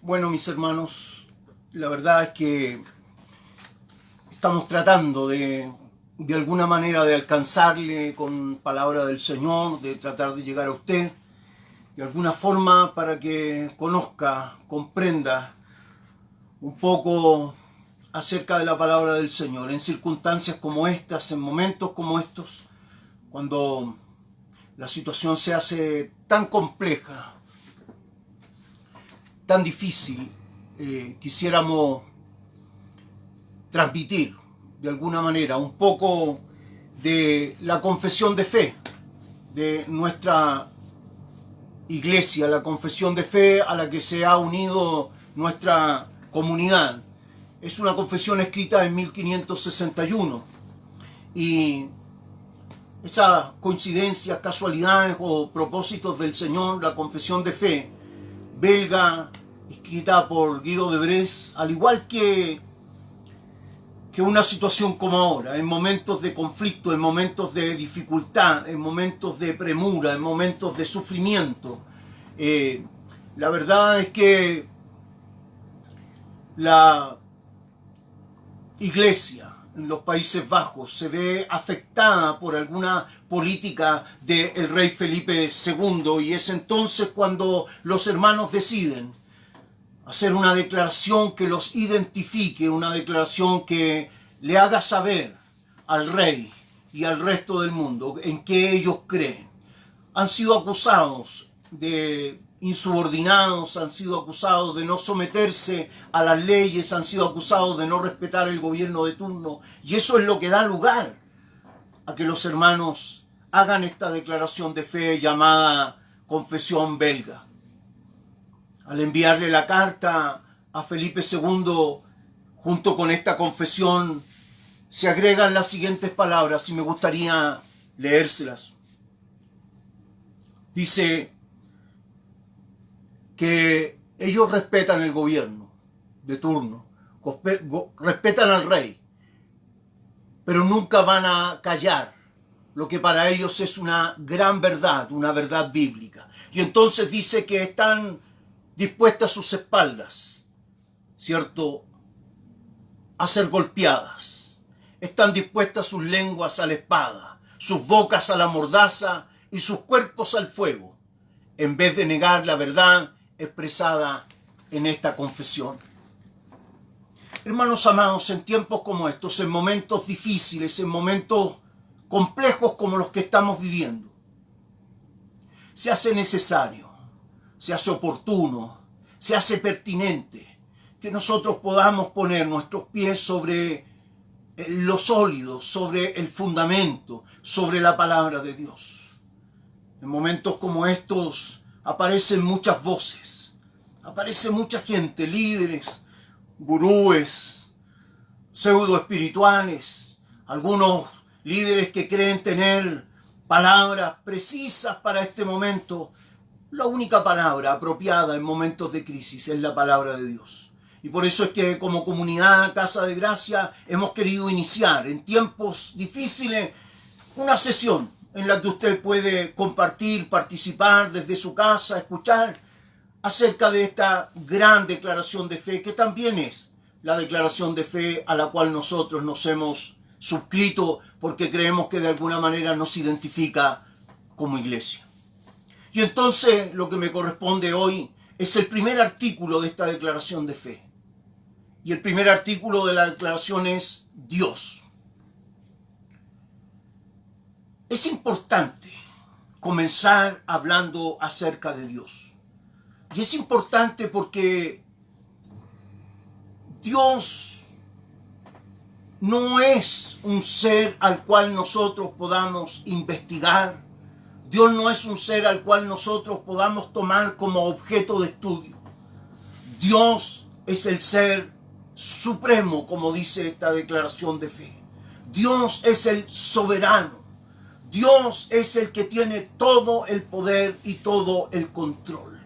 Bueno, mis hermanos, la verdad es que estamos tratando de alguna manera de alcanzarle con palabra del Señor, de tratar de llegar a usted, de alguna forma para que conozca, comprenda un poco acerca de la palabra del Señor. En circunstancias como estas, en momentos como estos, cuando la situación se hace tan compleja, tan difícil, quisiéramos transmitir de alguna manera un poco de la confesión de fe de nuestra iglesia, la confesión de fe a la que se ha unido nuestra comunidad. Es una confesión escrita en 1561 y esas coincidencias, casualidades o propósitos del Señor, la confesión de fe belga, escrita por Guido de Bresse, al igual que una situación como ahora, en momentos de conflicto, en momentos de dificultad, en momentos de premura, en momentos de sufrimiento. La verdad es que la iglesia en los Países Bajos se ve afectada por alguna política del rey Felipe II, y es entonces cuando los hermanos deciden hacer una declaración que los identifique, una declaración que le haga saber al rey y al resto del mundo en qué ellos creen. Han sido acusados de insubordinados, han sido acusados de no someterse a las leyes, han sido acusados de no respetar el gobierno de turno, y eso es lo que da lugar a que los hermanos hagan esta declaración de fe llamada confesión belga. Al enviarle la carta a Felipe II, junto con esta confesión, se agregan las siguientes palabras y me gustaría leérselas. Dice que ellos respetan el gobierno de turno, respetan al rey, pero nunca van a callar lo que para ellos es una gran verdad, una verdad bíblica. Y entonces dice que están dispuestas sus espaldas, ¿cierto?, a ser golpeadas. Están dispuestas sus lenguas a la espada, sus bocas a la mordaza y sus cuerpos al fuego, en vez de negar la verdad expresada en esta confesión. Hermanos amados, en tiempos como estos, en momentos difíciles, en momentos complejos como los que estamos viviendo, se hace necesario, se hace oportuno, se hace pertinente que nosotros podamos poner nuestros pies sobre lo sólido, sobre el fundamento, sobre la palabra de Dios. En momentos como estos aparecen muchas voces, aparece mucha gente, líderes, gurúes, pseudo espirituales, algunos líderes que creen tener palabras precisas para este momento. La única palabra apropiada en momentos de crisis es la palabra de Dios. Y por eso es que como comunidad Casa de Gracia hemos querido iniciar en tiempos difíciles una sesión en la que usted puede compartir, participar desde su casa, escuchar acerca de esta gran declaración de fe, que también es la declaración de fe a la cual nosotros nos hemos suscrito porque creemos que de alguna manera nos identifica como iglesia. Y entonces lo que me corresponde hoy es el primer artículo de esta declaración de fe. Y el primer artículo de la declaración es Dios. Es importante comenzar hablando acerca de Dios. Y es importante porque Dios no es un ser al cual nosotros podamos investigar. Dios no es un ser al cual nosotros podamos tomar como objeto de estudio. Dios es el ser supremo, como dice esta declaración de fe. Dios es el soberano. Dios es el que tiene todo el poder y todo el control.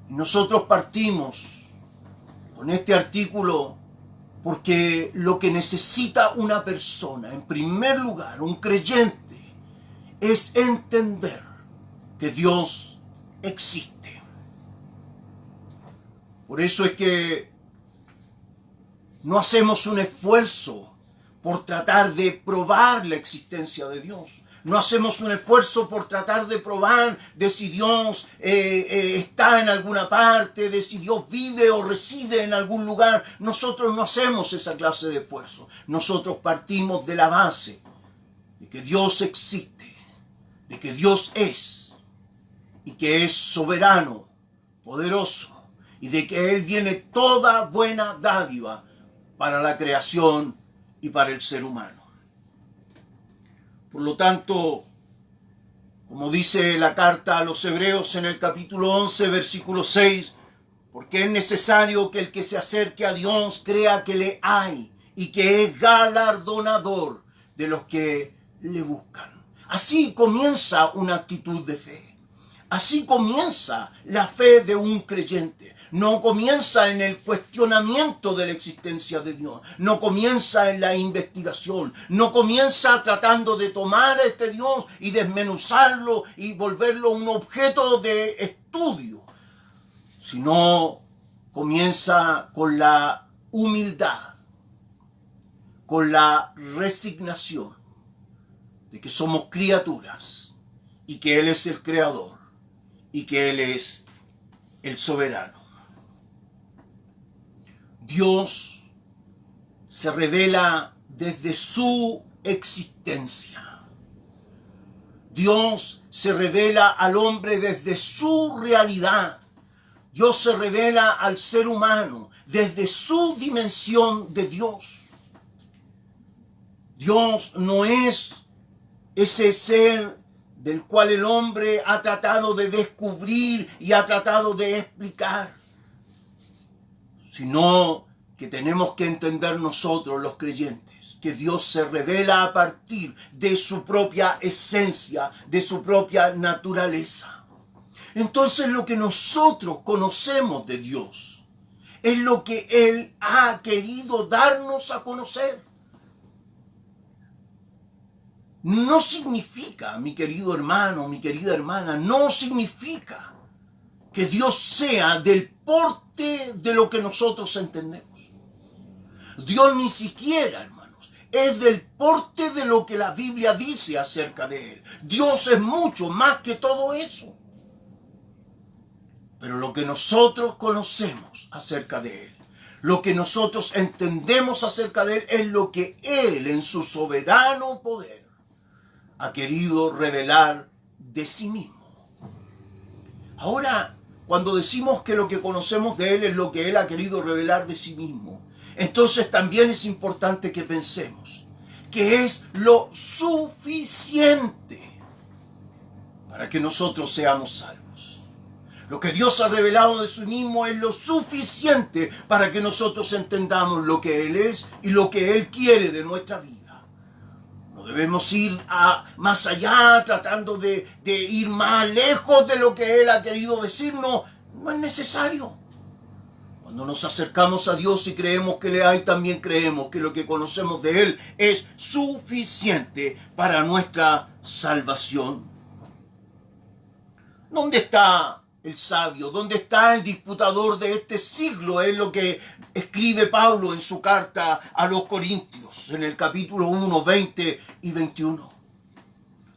Y nosotros partimos con este artículo porque lo que necesita una persona, en primer lugar, un creyente, es entender que Dios existe. Por eso es que no hacemos un esfuerzo por tratar de probar la existencia de Dios. No hacemos un esfuerzo por tratar de probar de si Dios está en alguna parte, de si Dios vive o reside en algún lugar. Nosotros no hacemos esa clase de esfuerzo. Nosotros partimos de la base de que Dios existe, de que Dios es y que es soberano, poderoso, y de que Él viene toda buena dádiva para la creación y para el ser humano. Por lo tanto, como dice la carta a los Hebreos en el capítulo 11, versículo 6, porque es necesario que el que se acerque a Dios crea que le hay y que es galardonador de los que le buscan. Así comienza una actitud de fe. Así comienza la fe de un creyente. No comienza en el cuestionamiento de la existencia de Dios. No comienza en la investigación. No comienza tratando de tomar a este Dios y desmenuzarlo y volverlo un objeto de estudio. Sino comienza con la humildad, con la resignación de que somos criaturas y que Él es el creador y que Él es el soberano. Dios se revela desde su existencia. Dios se revela al hombre desde su realidad. Dios se revela al ser humano desde su dimensión de Dios. Dios no es ese ser del cual el hombre ha tratado de descubrir y ha tratado de explicar, sino que tenemos que entender nosotros los creyentes que Dios se revela a partir de su propia esencia, de su propia naturaleza. Entonces lo que nosotros conocemos de Dios es lo que Él ha querido darnos a conocer. No significa, mi querido hermano, mi querida hermana, no significa que Dios sea del porte de lo que nosotros entendemos. Dios ni siquiera, hermanos, es del porte de lo que la Biblia dice acerca de Él. Dios es mucho más que todo eso. Pero lo que nosotros conocemos acerca de Él, lo que nosotros entendemos acerca de Él, es lo que Él en su soberano poder ha querido revelar de sí mismo. Ahora, cuando decimos que lo que conocemos de Él es lo que Él ha querido revelar de sí mismo, entonces también es importante que pensemos que es lo suficiente para que nosotros seamos salvos. Lo que Dios ha revelado de sí mismo es lo suficiente para que nosotros entendamos lo que Él es y lo que Él quiere de nuestra vida. No debemos ir más allá, tratando de ir más lejos de lo que Él ha querido decirnos. No es necesario. Cuando nos acercamos a Dios y creemos que le hay, también creemos que lo que conocemos de Él es suficiente para nuestra salvación. ¿Dónde está el sabio? ¿Dónde está el disputador de este siglo? Es lo que escribe Pablo en su carta a los Corintios, en el capítulo 1, 20 y 21.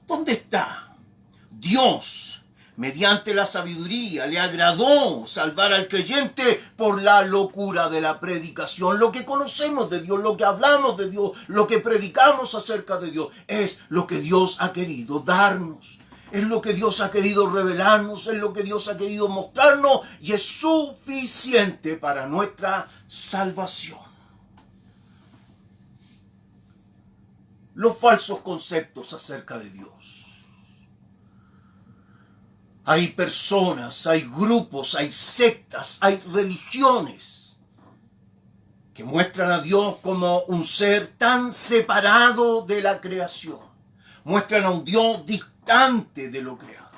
¿Dónde está? Dios, mediante la sabiduría, le agradó salvar al creyente por la locura de la predicación. Lo que conocemos de Dios, lo que hablamos de Dios, lo que predicamos acerca de Dios, es lo que Dios ha querido darnos. Es lo que Dios ha querido revelarnos, es lo que Dios ha querido mostrarnos y es suficiente para nuestra salvación. Los falsos conceptos acerca de Dios. Hay personas, hay grupos, hay sectas, hay religiones que muestran a Dios como un ser tan separado de la creación. Muestran a un Dios distante de lo creado.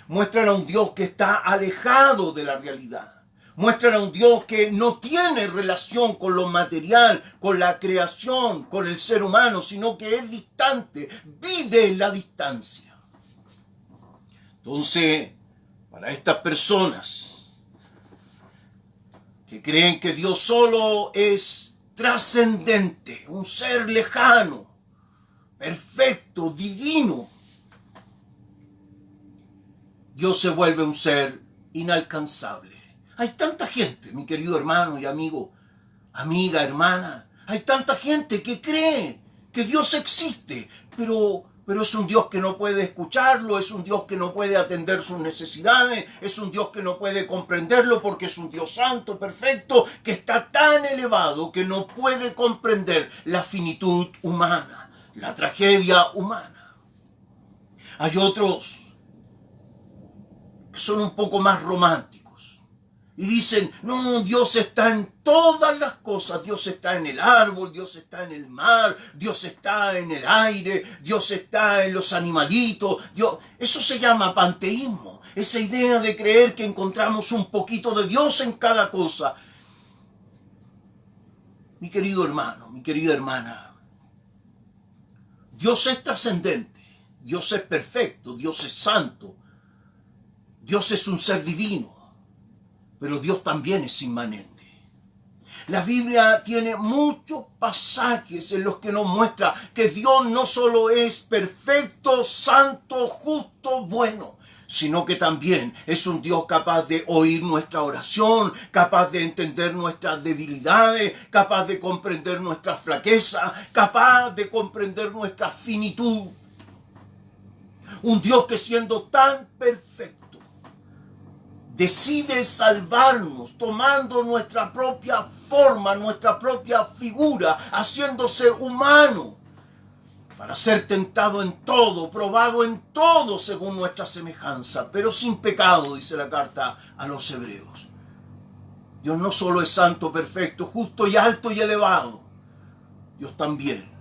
Muestran a un Dios que está alejado de la realidad. Muestran a un Dios que no tiene relación con lo material, con la creación, con el ser humano, sino que es distante, vive en la distancia. Entonces, para estas personas, que creen que Dios solo es trascendente, un ser lejano, perfecto, divino. Dios se vuelve un ser inalcanzable. Hay tanta gente, mi querido hermano y amigo, amiga, hermana, hay tanta gente que cree que Dios existe, pero es un Dios que no puede escucharlo, es un Dios que no puede atender sus necesidades, es un Dios que no puede comprenderlo porque es un Dios santo, perfecto, que está tan elevado que no puede comprender la finitud humana, la tragedia humana. Hay otros que son un poco más románticos y dicen, no, Dios está en todas las cosas, Dios está en el árbol, Dios está en el mar, Dios está en el aire, Dios está en los animalitos. Eso se llama panteísmo, esa idea de creer que encontramos un poquito de Dios en cada cosa. Mi querido hermano, mi querida hermana, Dios es trascendente, Dios es perfecto, Dios es santo, Dios es un ser divino, pero Dios también es inmanente. La Biblia tiene muchos pasajes en los que nos muestra que Dios no solo es perfecto, santo, justo, bueno, sino que también es un Dios capaz de oír nuestra oración, capaz de entender nuestras debilidades, capaz de comprender nuestra flaqueza, capaz de comprender nuestra finitud. Un Dios que siendo tan perfecto, decide salvarnos tomando nuestra propia forma, nuestra propia figura, haciéndose humano para ser tentado en todo, probado en todo según nuestra semejanza, pero sin pecado, dice la carta a los Hebreos. Dios no solo es santo, perfecto, justo y alto y elevado, Dios también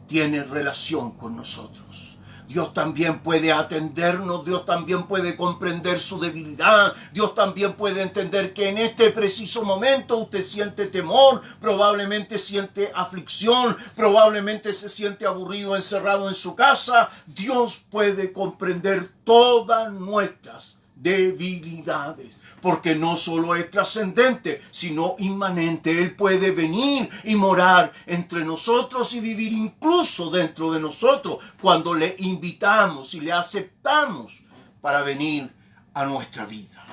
tiene relación con nosotros. Dios también puede atendernos, Dios también puede comprender su debilidad, Dios también puede entender que en este preciso momento usted siente temor, probablemente siente aflicción, probablemente se siente aburrido, encerrado en su casa. Dios puede comprender todas nuestras debilidades, porque no solo es trascendente, sino inmanente. Él puede venir y morar entre nosotros y vivir incluso dentro de nosotros cuando le invitamos y le aceptamos para venir a nuestra vida.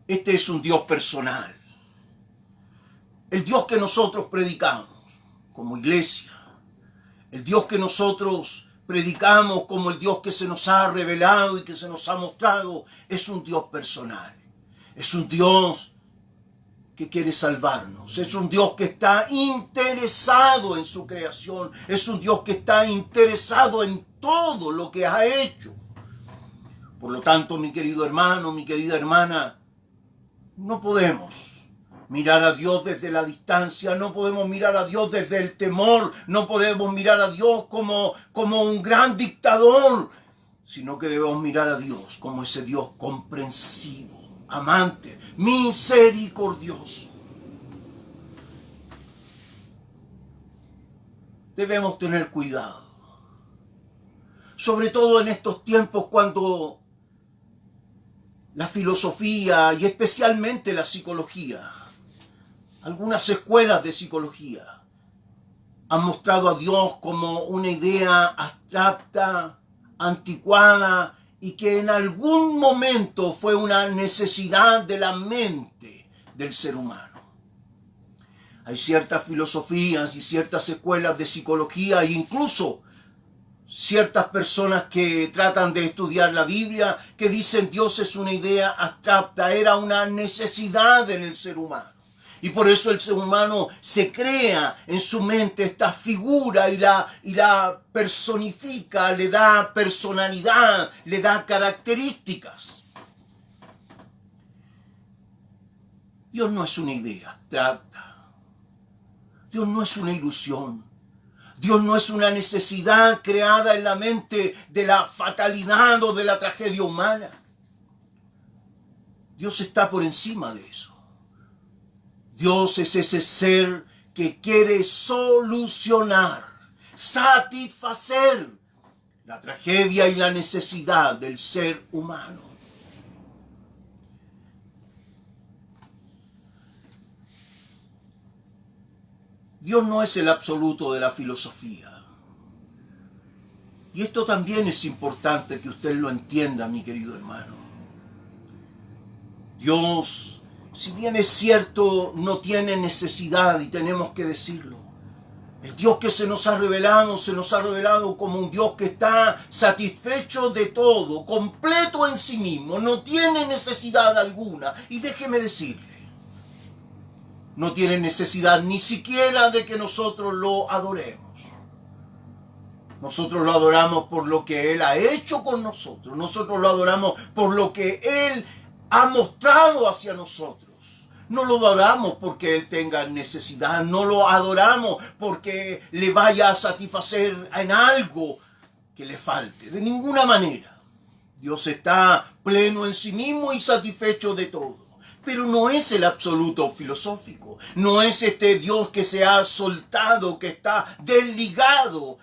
Este es un Dios personal. El Dios que nosotros predicamos como iglesia, el Dios que nosotros predicamos como el Dios que se nos ha revelado y que se nos ha mostrado, es un Dios personal. Es un Dios que quiere salvarnos. Es un Dios que está interesado en su creación. Es un Dios que está interesado en todo lo que ha hecho. Por lo tanto, mi querido hermano, mi querida hermana, no podemos mirar a Dios desde la distancia, no podemos mirar a Dios desde el temor, no podemos mirar a Dios como un gran dictador, sino que debemos mirar a Dios como ese Dios comprensivo, amante, misericordioso. Debemos tener cuidado, sobre todo en estos tiempos cuando la filosofía y especialmente la psicología, algunas escuelas de psicología han mostrado a Dios como una idea abstracta, anticuada y que en algún momento fue una necesidad de la mente del ser humano. Hay ciertas filosofías y ciertas escuelas de psicología e incluso ciertas personas que tratan de estudiar la Biblia que dicen Dios es una idea abstracta, era una necesidad en el ser humano. Y por eso el ser humano se crea en su mente esta figura y la personifica, le da personalidad, le da características. Dios no es una idea abstracta. Dios no es una ilusión. Dios no es una necesidad creada en la mente de la fatalidad o de la tragedia humana. Dios está por encima de eso. Dios es ese ser que quiere solucionar, satisfacer la tragedia y la necesidad del ser humano. Dios no es el absoluto de la filosofía. Y esto también es importante que usted lo entienda, mi querido hermano. Dios, si bien es cierto, no tiene necesidad, y tenemos que decirlo. El Dios que se nos ha revelado como un Dios que está satisfecho de todo, completo en sí mismo, no tiene necesidad alguna. Y déjeme decirle, no tiene necesidad ni siquiera de que nosotros lo adoremos. Nosotros lo adoramos por lo que Él ha hecho con nosotros. Nosotros lo adoramos por lo que Él ha mostrado hacia nosotros. No lo adoramos porque Él tenga necesidad. No lo adoramos porque le vaya a satisfacer en algo que le falte. De ninguna manera. Dios está pleno en sí mismo y satisfecho de todo. Pero no es el absoluto filosófico. No es este Dios que se ha soltado, que está desligado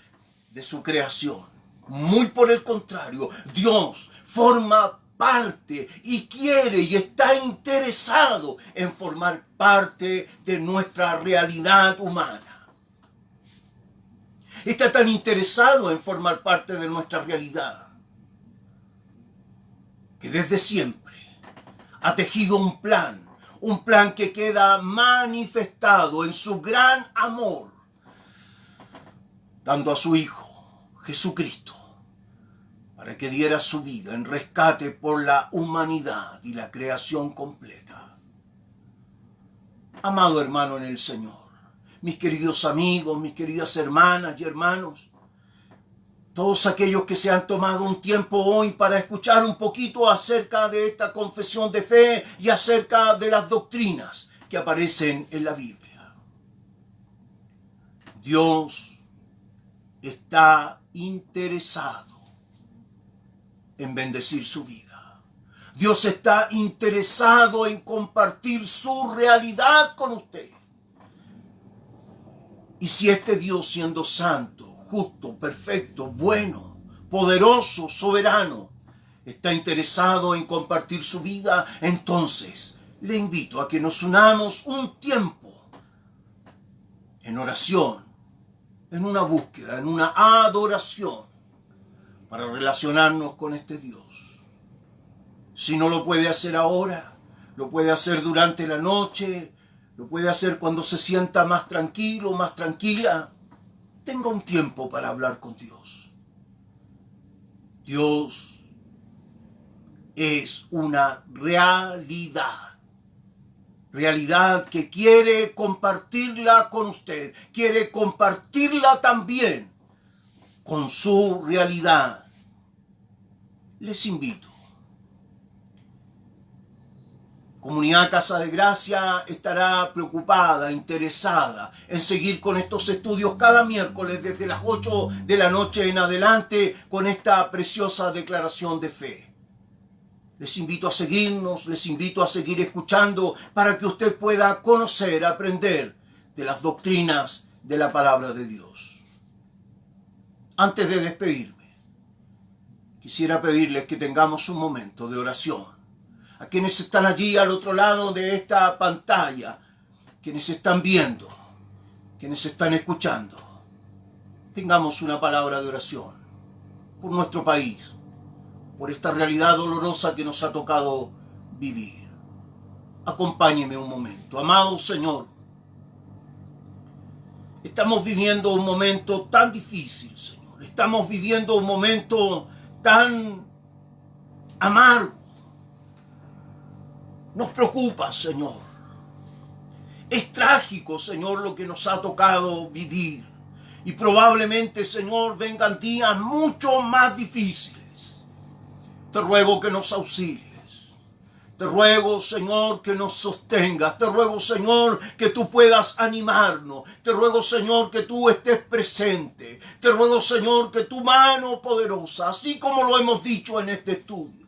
de su creación. Muy por el contrario, Dios forma parte y quiere y está interesado en formar parte de nuestra realidad humana. Está tan interesado en formar parte de nuestra realidad que desde siempre ha tejido un plan que queda manifestado en su gran amor, dando a su Hijo, Jesucristo, para que diera su vida en rescate por la humanidad y la creación completa. Amado hermano en el Señor, mis queridos amigos, mis queridas hermanas y hermanos, todos aquellos que se han tomado un tiempo hoy para escuchar un poquito acerca de esta confesión de fe y acerca de las doctrinas que aparecen en la Biblia. Dios está interesado en bendecir su vida. Dios está interesado en compartir su realidad con usted. Y si este Dios, siendo santo, justo, perfecto, bueno, poderoso, soberano, está interesado en compartir su vida, entonces le invito a que nos unamos un tiempo en oración, en una búsqueda, en una adoración, para relacionarnos con este Dios. Si no lo puede hacer ahora, lo puede hacer durante la noche, lo puede hacer cuando se sienta más tranquilo, más tranquila. Tenga un tiempo para hablar con Dios. Dios es una realidad que quiere compartirla con usted, quiere compartirla también con su realidad. Les invito. Comunidad Casa de Gracia estará preocupada, interesada en seguir con estos estudios cada miércoles desde las 8 de la noche en adelante con esta preciosa declaración de fe. Les invito a seguirnos, les invito a seguir escuchando para que usted pueda conocer, aprender de las doctrinas de la palabra de Dios. Antes de despedirme, quisiera pedirles que tengamos un momento de oración. A quienes están allí al otro lado de esta pantalla, quienes están viendo, quienes están escuchando, tengamos una palabra de oración por nuestro país, por esta realidad dolorosa que nos ha tocado vivir. Acompáñeme un momento. Amado Señor, estamos viviendo un momento tan difícil, Señor. Estamos viviendo un momento tan amargo. Nos preocupa, Señor. Es trágico, Señor, lo que nos ha tocado vivir. Y probablemente, Señor, vengan días mucho más difíciles. Te ruego que nos auxilies. Te ruego, Señor, que nos sostengas. Te ruego, Señor, que tú puedas animarnos. Te ruego, Señor, que tú estés presente. Te ruego, Señor, que tu mano poderosa, así como lo hemos dicho en este estudio,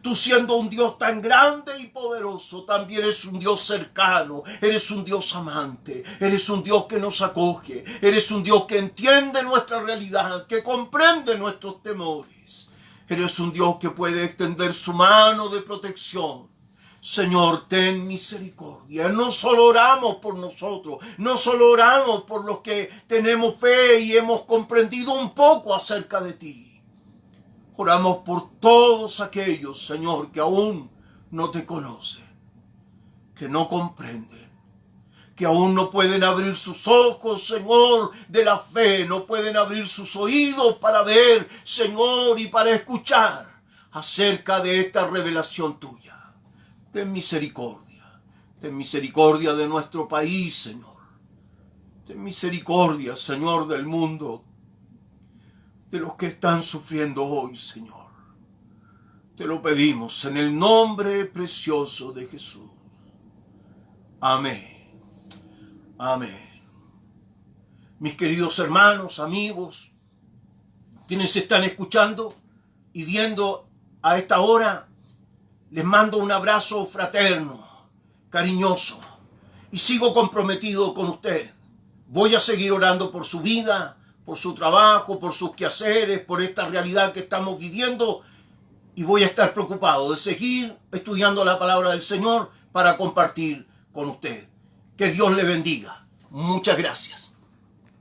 Tú siendo un Dios tan grande y poderoso, también eres un Dios cercano, eres un Dios amante, eres un Dios que nos acoge, eres un Dios que entiende nuestra realidad, que comprende nuestros temores. Eres un Dios que puede extender su mano de protección. Señor, ten misericordia. No solo oramos por nosotros, no solo oramos por los que tenemos fe y hemos comprendido un poco acerca de ti. Oramos por todos aquellos, Señor, que aún no te conocen, que no comprenden, que aún no pueden abrir sus ojos, Señor, de la fe, no pueden abrir sus oídos para ver, Señor, y para escuchar acerca de esta revelación tuya. Ten misericordia de nuestro país, Señor. Ten misericordia, Señor, del mundo, de los que están sufriendo hoy, Señor. Te lo pedimos en el nombre precioso de Jesús. Amén. Amén. Mis queridos hermanos, amigos, quienes están escuchando y viendo a esta hora, les mando un abrazo fraterno, cariñoso, y sigo comprometido con usted. Voy a seguir orando por su vida, por su trabajo, por sus quehaceres, por esta realidad que estamos viviendo, y voy a estar preocupado de seguir estudiando la palabra del Señor para compartir con usted. Que Dios le bendiga. Muchas gracias.